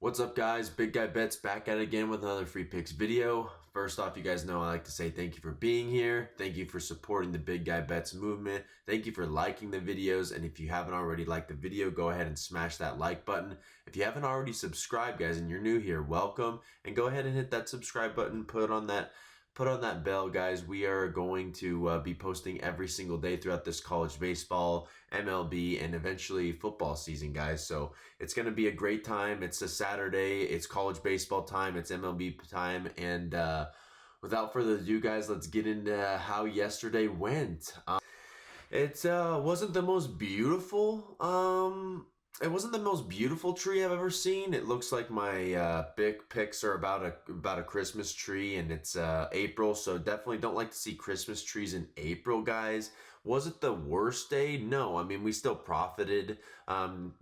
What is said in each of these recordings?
What's up, guys? Big Guy Bets back at it again with another free picks video. First off, you guys know I like to say thank you for being here. Thank you for supporting the Big Guy Bets movement. Thank you for liking the videos. And if you haven't already liked the video, go ahead and smash that like button. If you haven't already subscribed, guys, and you're new here, welcome. And go ahead and hit that subscribe button. Put on that bell, guys. We are going to be posting every single day throughout this college baseball, MLB, and eventually football season, guys. So it's going to be a great time. It's a Saturday. It's college baseball time. It's MLB time. And without further ado, guys, let's get into how yesterday went. It wasn't the most beautiful. It wasn't the most beautiful tree I've ever seen. It looks like my big picks are about a Christmas tree, and it's April, so definitely don't like to see Christmas trees in April, guys. Was it the worst day? No. I mean, we still profited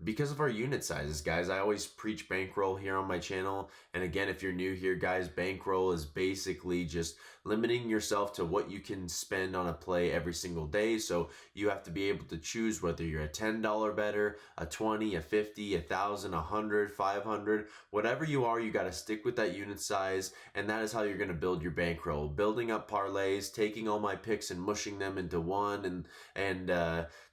because of our unit sizes, guys. I always preach bankroll here on my channel. And again, if you're new here, guys, bankroll is basically just limiting yourself to what you can spend on a play every single day. So you have to be able to choose whether you're a $10 bettor, a 20, a 50, 1,000, 100, 500, whatever you are, you got to stick with that unit size. And that is how you're going to build your bankroll. Building up parlays, taking all my picks and mushing them into one, and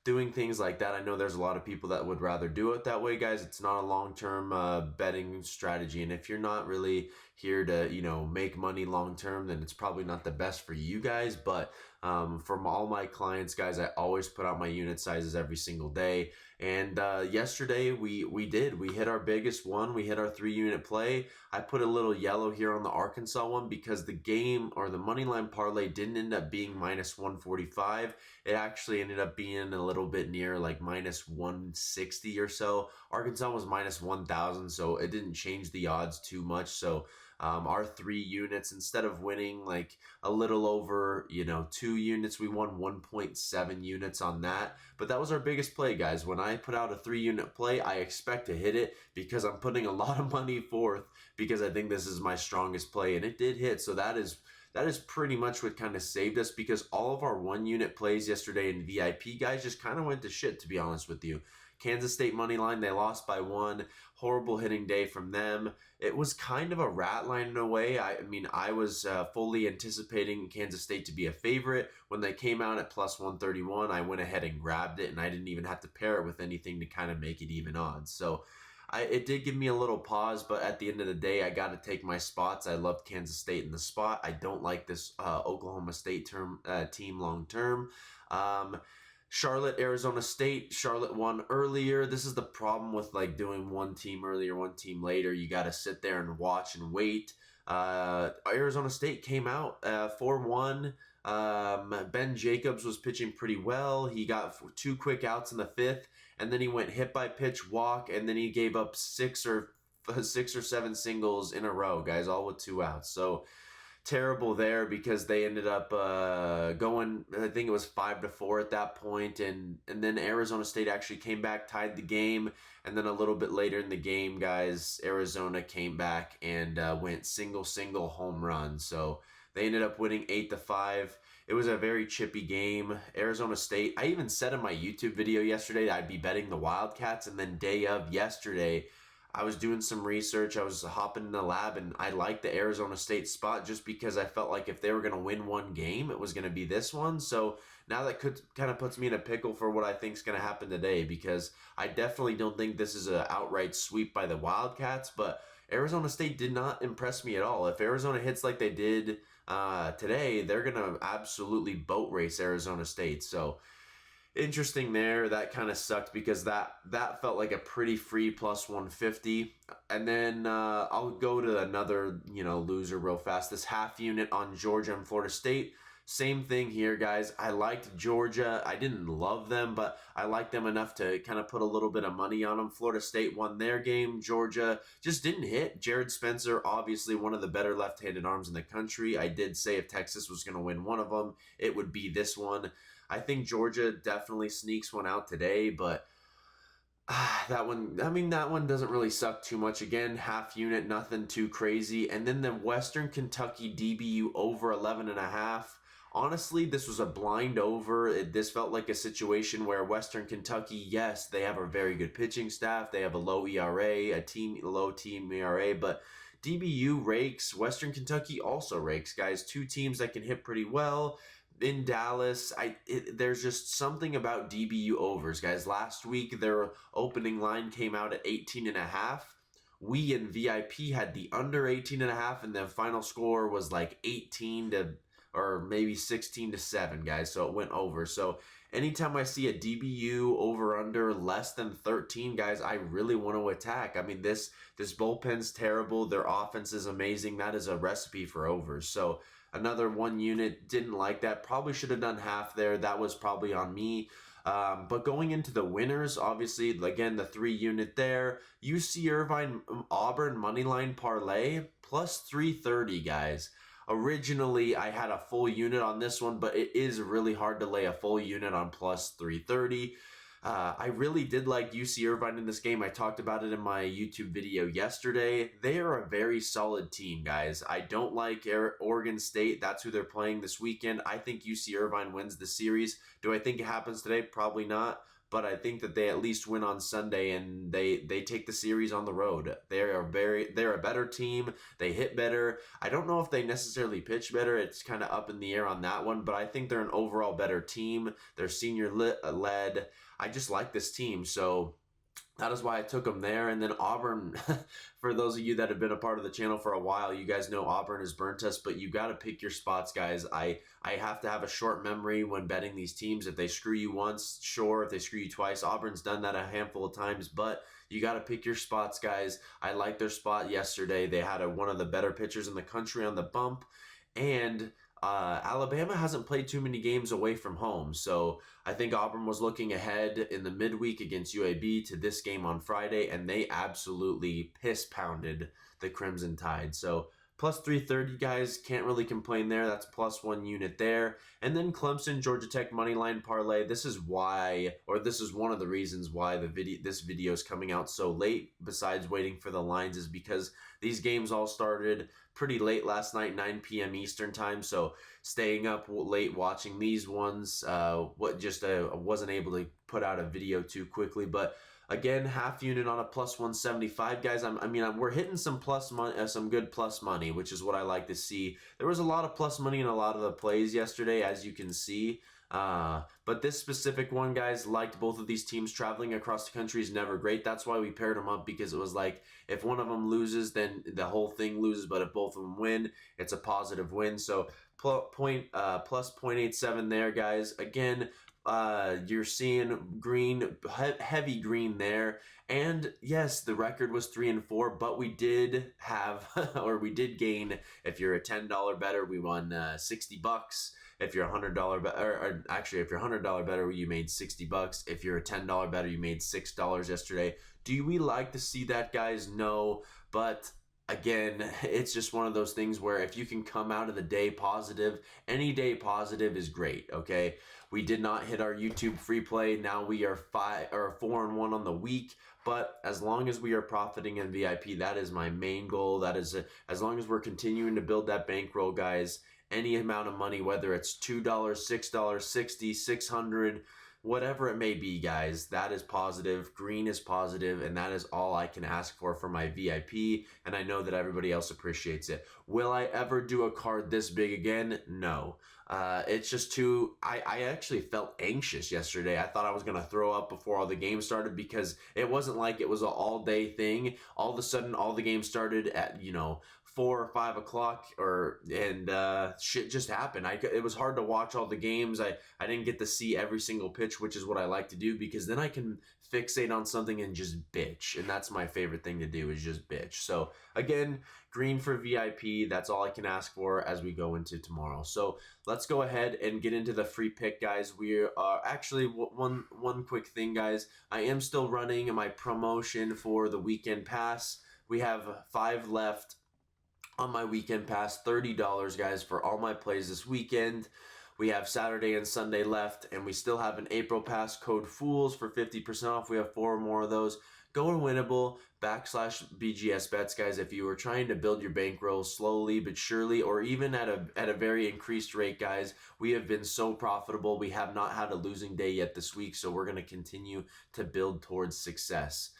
doing things like that. I know there's a lot of people that would rather do it that way, guys. It's not a long-term betting strategy, and if you're not really here to make money long-term, then it's probably not the best for you guys. But from all my clients, guys, I always put out my unit sizes every single day. And yesterday we hit our biggest one. We hit our 3-unit play. I put a little yellow here on the Arkansas one because the game or the money line parlay didn't end up being minus 145. It actually ended up being a little bit near like minus 160 or so. Arkansas was minus 1,000, so it didn't change the odds too much. So our 3 units, instead of winning like a little over 2 units, we won 1.7 units on that. But that was our biggest play, guys. When I put out a 3-unit play, I expect to hit it because I'm putting a lot of money forth because I think this is my strongest play, and it did hit. So that is pretty much what kind of saved us, because all of our 1-unit plays yesterday in VIP, guys, just kind of went to shit, to be honest with you. Kansas State money line, they lost by 1. Horrible hitting day from them. It was kind of a rat line in a way. I mean, I was fully anticipating Kansas State to be a favorite. When they came out at plus 131, I went ahead and grabbed it, and I didn't even have to pair it with anything to kind of make it even odds. So it did give me a little pause, but at the end of the day, I got to take my spots. I loved Kansas State in the spot. I don't like this Oklahoma State team long term. Charlotte, Arizona State. Charlotte won earlier. This is the problem with like doing one team earlier, one team later. You got to sit there and watch and wait. Arizona State came out 4-1. Ben Jacobs was pitching pretty well. He got 2 quick outs in the 5th, and then he went hit by pitch, walk, and then he gave up 6 or 7 singles in a row, guys, all with 2 outs. So terrible there, because they ended up going, I think it was 5-4 at that point, and then Arizona State actually came back, tied the game, and then a little bit later in the game, guys, Arizona came back and went single home run. So they ended up winning 8-5. It was a very chippy game. Arizona State, I even said in my YouTube video yesterday that I'd be betting the Wildcats, and then day of yesterday, I was doing some research. I was hopping in the lab, and I liked the Arizona State spot just because I felt like if they were going to win one game, it was going to be this one. So now that kind of puts me in a pickle for what I think is going to happen today, because I definitely don't think this is an outright sweep by the Wildcats, but Arizona State did not impress me at all. If Arizona hits like they did today, they're going to absolutely boat race Arizona State. So interesting there. That kind of sucked because that felt like a pretty free plus 150. And then I'll go to another loser real fast. This half unit on Georgia and Florida State. Same thing here, guys. I liked Georgia. I didn't love them, but I liked them enough to kind of put a little bit of money on them. Florida State won their game. Georgia just didn't hit. Jared Spencer, obviously one of the better left-handed arms in the country. I did say if Texas was going to win one of them, it would be this one. I think Georgia definitely sneaks one out today, but that one doesn't really suck too much. Again, half unit, nothing too crazy. And then the Western Kentucky DBU over 11.5. Honestly, this was a blind over. This felt like a situation where Western Kentucky, yes, they have a very good pitching staff. They have a low ERA, low team ERA, but DBU rakes. Western Kentucky also rakes, guys. Two teams that can hit pretty well. In Dallas, there's just something about DBU overs, guys. Last week, their opening line came out at 18.5. We in VIP had the under 18.5, and the final score was like 18 to or maybe 16-7, guys. So it went over. So anytime I see a DBU over under less than 13, guys, I really want to attack. I mean, this bullpen's terrible. Their offense is amazing. That is a recipe for overs. So another 1 unit, didn't like that. Probably should have done half there. That was probably on me. But going into the winners, obviously, again, the 3 unit there. UC Irvine Auburn moneyline parlay plus 330, guys. Originally, I had a full unit on this one, but it is really hard to lay a full unit on plus 330. I really did like UC Irvine in this game. I talked about it in my YouTube video yesterday. They are a very solid team, guys. I don't like Oregon State. That's who they're playing this weekend. I think UC Irvine wins the series. Do I think it happens today? Probably not. But I think that they at least win on Sunday and they take the series on the road. They're a better team. They hit better. I don't know if they necessarily pitch better. It's kind of up in the air on that one, but I think they're an overall better team. They're senior led. I just like this team, so that is why I took them there. And then Auburn, for those of you that have been a part of the channel for a while, you guys know Auburn has burnt us, but you got to pick your spots, guys. I have to have a short memory when betting these teams. If they screw you once, sure. If they screw you twice, Auburn's done that a handful of times, but you got to pick your spots, guys. I liked their spot yesterday. They had one of the better pitchers in the country on the bump, and Alabama hasn't played too many games away from home, so I think Auburn was looking ahead in the midweek against UAB to this game on Friday, and they absolutely piss-pounded the Crimson Tide. So plus 330, guys, can't really complain there. That's plus 1 unit there. And then Clemson, Georgia Tech moneyline parlay. This is why, or this is one of the reasons why this video is coming out so late, besides waiting for the lines, is because these games all started pretty late last night, 9 p.m. Eastern time. So staying up late watching these ones, wasn't able to put out a video too quickly. But again, half unit on a plus 175, guys. We're hitting some plus money, some good plus money, which is what I like to see. There was a lot of plus money in a lot of the plays yesterday, as you can see. But this specific one, guys, liked both of these teams. Traveling across the country is never great. That's why we paired them up, because it was like if one of them loses, then the whole thing loses. But if both of them win, it's a positive win. So plus 0.87 there, guys. Again, you're seeing green, heavy green there. And yes, the record was 3-4, but we did have, or we did gain. If you're a $10 better, we won $60. If you're $100 better, or actually, if you're $100 better, you made $60. If you're a $10 better, you made $6 yesterday. Do we like to see that, guys? No, but again, it's just one of ththose things where if you can come out of the day positive, any day positive is great, okay? We did not hit our YouTube free play. Now we are 4-1 on the week, but as long as we are profiting in VIP, that is my main goal. That is, as long as we're continuing to build that bankroll, guys, any amount of money, whether it's $2, $6, $60, $600, whatever it may be, guys, that is positive. Green is positive, and that is all I can ask for my VIP, and I know that everybody else appreciates it. Will I ever do a card this big again? No. It's just I actually felt anxious yesterday. I thought I was going to throw up before all the games started, because it wasn't like it was an all-day thing. All of a sudden, all the games started at, 4 or 5 o'clock, and shit just happened. It was hard to watch all the games. I didn't get to see every single pitch, which is what I like to do, because then I can fixate on something and just bitch. And that's my favorite thing to do, is just bitch. So again, green for VIP. That's all I can ask for as we go into tomorrow. So let's go ahead and get into the free pick, guys. We are actually one quick thing, guys. I am still running my promotion for the weekend pass. We have 5 left on my weekend pass, $30, guys, for all my plays this weekend. We have Saturday and Sunday left, and we still have an April pass code FOOLS for 50% off. We have 4 more of those. go to Winnable /BGS bets, guys. If you are trying to build your bankroll slowly but surely, or even at a very increased rate, guys, we have been so profitable. We have not had a losing day yet this week, so we're going to continue to build towards success.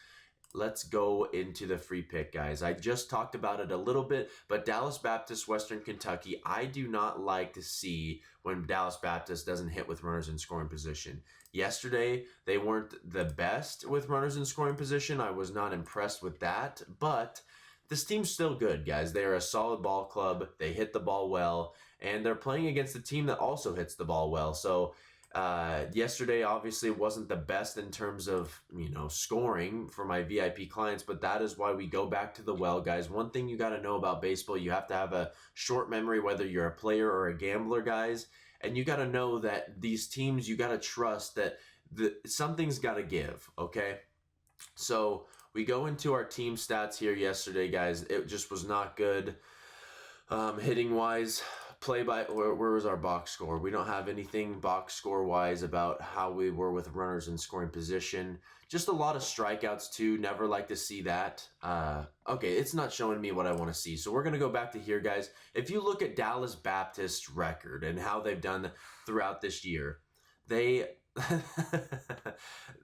Let's go into the free pick, guys. I just talked about it a little bit, but Dallas Baptist, Western Kentucky, I do not like to see when Dallas Baptist doesn't hit with runners in scoring position. Yesterday, they weren't the best with runners in scoring position. I was not impressed with that, but this team's still good, guys. They are a solid ball club. They hit the ball well, and they're playing against a team that also hits the ball well. So yesterday obviously wasn't the best in terms of, scoring for my VIP clients, but that is why we go back to the well, guys. One thing you got to know about baseball, you have to have a short memory, whether you're a player or a gambler, guys. And you got to know that these teams, you got to trust that something's got to give, okay? So we go into our team stats here yesterday, guys. It just was not good hitting wise. Where was our box score? We don't have anything box score wise about how we were with runners in scoring position. Just a lot of strikeouts too. Never like to see that. Okay, it's not showing me what I want to see. So we're going to go back to here, guys. If you look at Dallas Baptist's record and how they've done throughout this year, they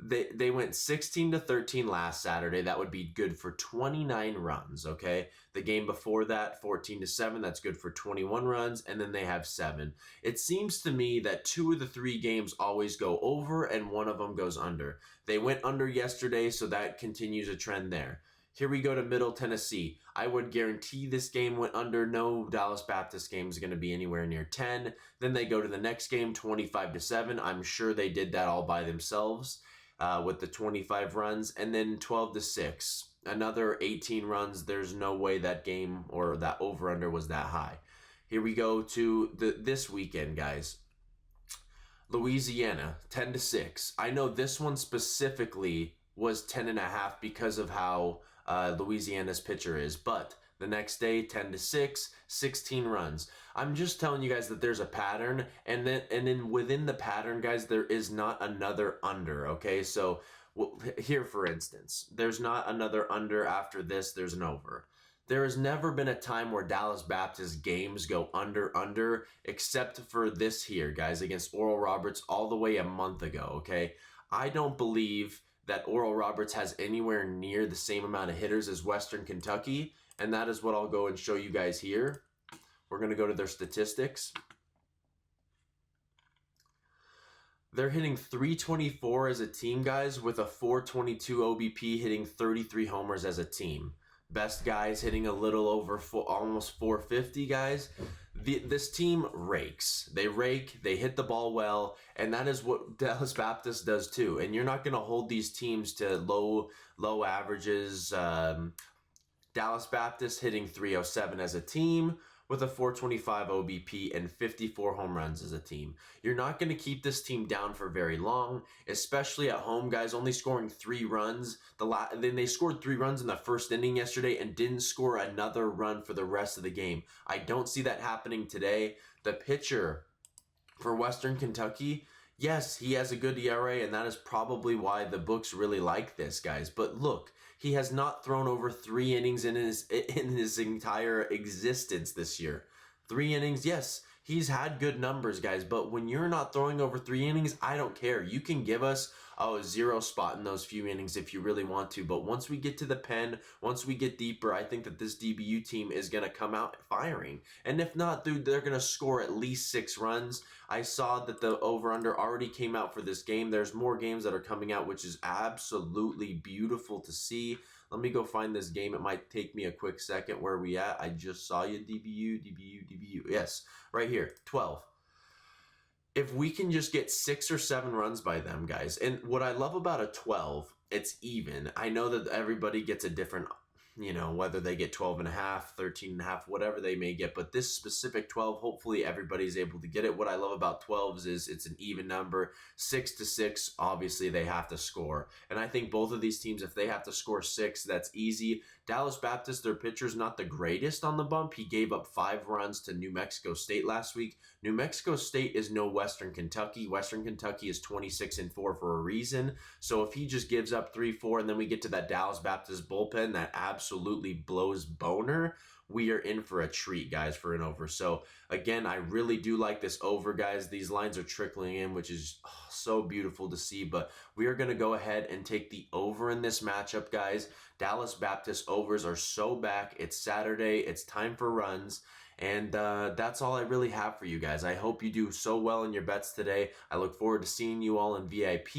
they went 16-13 last Saturday. That would be good for 29 runs, okay? The game before that, 14-7, that's good for 21 runs, and then they have 7. It seems to me that 2 of the 3 games always go over and one of them goes under. They went under yesterday, so that continues a trend there. Here we go to Middle Tennessee. I would guarantee this game went under. No Dallas Baptist game is going to be anywhere near 10. Then they go to the next game, 25-7. I'm sure they did that all by themselves with the 25 runs. And then 12-6. Another 18 runs. There's no way that game or that over-under was that high. Here we go to this weekend, guys. Louisiana, 10-6. I know this one specifically was 10.5 because of how Louisiana's pitcher is, but the next day 10-6, 16 runs. I'm just telling you guys that there's a pattern, and then within the pattern, guys, there is not another under. Okay, so here for instance, there's not another under. After this, there's an over. There has never been a time where Dallas Baptist games go under, except for this here, guys, against Oral Roberts all the way a month ago. Okay, I don't believe that Oral Roberts has anywhere near the same amount of hitters as Western Kentucky, and that is what I'll go and show you guys here. We're going to go to their statistics. They're hitting 324 as a team, guys, with a 422 OBP, hitting 33 homers as a team. Best guys hitting a little over almost 450, guys. This team rakes. They rake, they hit the ball well, and that is what Dallas Baptist does too. And you're not going to hold these teams to low averages. Dallas Baptist hitting 307 as a team with a 425 OBP and 54 home runs as a team. You're not going to keep this team down for very long, especially at home, guys, only scoring 3 runs. Then they scored 3 runs in the first inning yesterday and didn't score another run for the rest of the game. I don't see that happening today. The pitcher for Western Kentucky, yes, he has a good ERA, and that is probably why the books really like this, guys. But look, he has not thrown over 3 innings in his entire existence this year. 3 innings, yes, he's had good numbers, guys. But when you're not throwing over 3 innings, I don't care. You can give us a 0 spot in those few innings if you really want to. But once we get to the pen, once we get deeper, I think that this DBU team is going to come out firing. And if not, dude, they're going to score at least 6 runs. I saw that the over-under already came out for this game. There's more games that are coming out, which is absolutely beautiful to see. Let me go find this game. It might take me a quick second. Where are we at? I just saw you, DBU. Yes, right here, 12. If we can just get 6 or 7 runs by them, guys. And what I love about a 12, it's even. I know that everybody gets a different, whether they get 12.5, 13.5, whatever they may get. But this specific 12, hopefully everybody's able to get it. What I love about 12s is it's an even number. 6-6, obviously they have to score. And I think both of these teams, if they have to score 6, that's easy. Dallas Baptist, their pitcher's not the greatest on the bump. He gave up 5 runs to New Mexico State last week. New Mexico State is no Western Kentucky. Western Kentucky is 26-4 for a reason. So if he just gives up 3-4 and then we get to that Dallas Baptist bullpen that absolutely blows boner, we are in for a treat, guys, for an over. So again, I really do like this over, guys. These lines are trickling in, which is so beautiful to see, but we are going to go ahead and take the over in this matchup, guys. Dallas Baptist overs are so back. It's Saturday. It's time for runs. And that's all I really have for you guys. I hope you do so well in your bets today. I look forward to seeing you all in VIP.